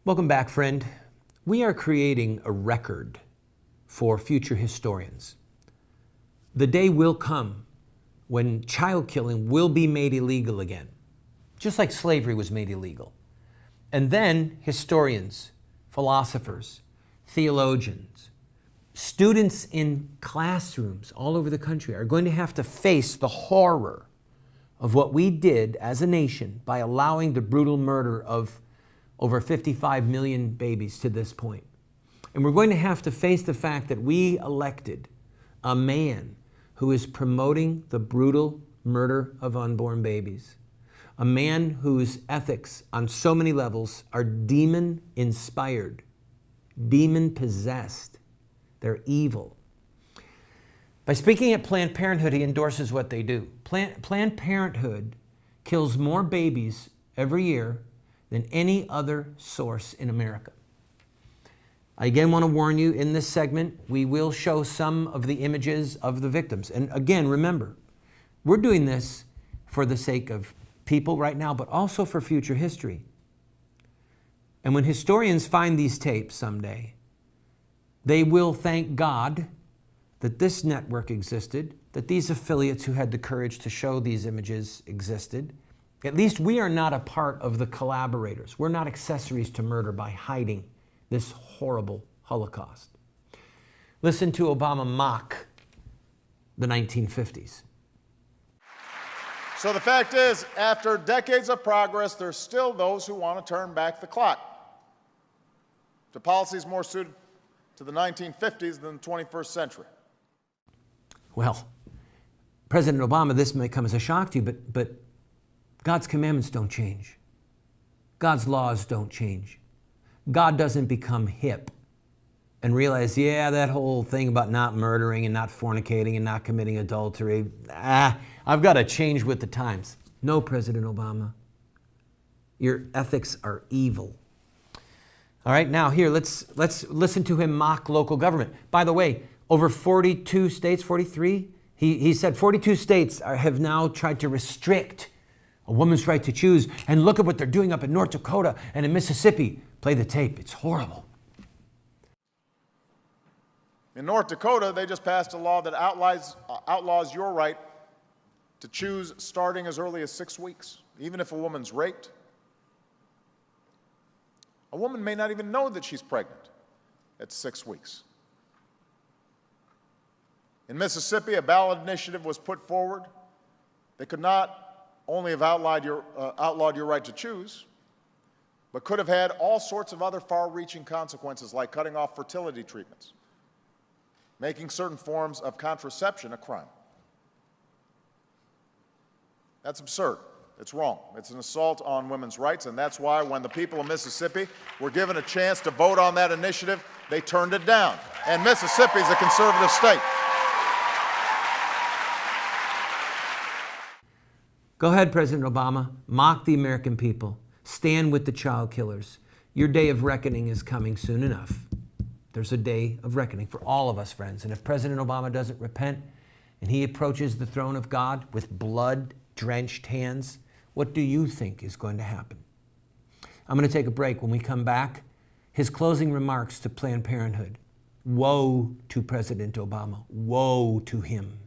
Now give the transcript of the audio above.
Welcome back, friend. We are creating a record for future historians. The day will come when child killing will be made illegal again, just like slavery was made illegal. And then historians, philosophers, theologians, students in classrooms all over the country are going to have to face the horror of what we did as a nation by allowing the brutal murder of over 55 million babies to this point. And we're going to have to face the fact that we elected a man who is promoting the brutal murder of unborn babies. A man whose ethics on so many levels are demon-inspired, demon-possessed. They're evil. By speaking at Planned Parenthood, he endorses what they do. Planned Parenthood kills more babies every year than any other source in America. I again want to warn you, in this segment, we will show some of the images of the victims. And again, remember, we're doing this for the sake of people right now, but also for future history. And when historians find these tapes someday, they will thank God that this network existed, that these affiliates who had the courage to show these images existed. At least we are not a part of the collaborators. We're not accessories to murder by hiding this horrible Holocaust. Listen to Obama mock the 1950s. So the fact is, after decades of progress, there's still those who want to turn back the clock to policies more suited to the 1950s than the 21st century. Well, President Obama, this may come as a shock to you, but God's commandments don't change. God's laws don't change. God doesn't become hip and realize, yeah, that whole thing about not murdering and not fornicating and not committing adultery, I've got to change with the times. No, President Obama. Your ethics are evil. All right, now here, let's listen to him mock local government. By the way, over 42 states, 43, he said 42 states have now tried to restrict a woman's right to choose. And look at what they're doing up in North Dakota and in Mississippi. Play the tape. It's horrible. In North Dakota, they just passed a law that outlaws your right to choose starting as early as 6 weeks, even if a woman's raped. A woman may not even know that she's pregnant at 6 weeks. In Mississippi, a ballot initiative was put forward that could not only have outlawed your right to choose, but could have had all sorts of other far-reaching consequences, like cutting off fertility treatments, making certain forms of contraception a crime. That's absurd. It's wrong. It's an assault on women's rights, and that's why when the people of Mississippi were given a chance to vote on that initiative, they turned it down. And Mississippi is a conservative state. Go ahead, President Obama. Mock the American people. Stand with the child killers. Your day of reckoning is coming soon enough. There's a day of reckoning for all of us, friends. And if President Obama doesn't repent and he approaches the throne of God with blood-drenched hands, what do you think is going to happen? I'm going to take a break. When we come back, his closing remarks to Planned Parenthood. Woe to President Obama. Woe to him.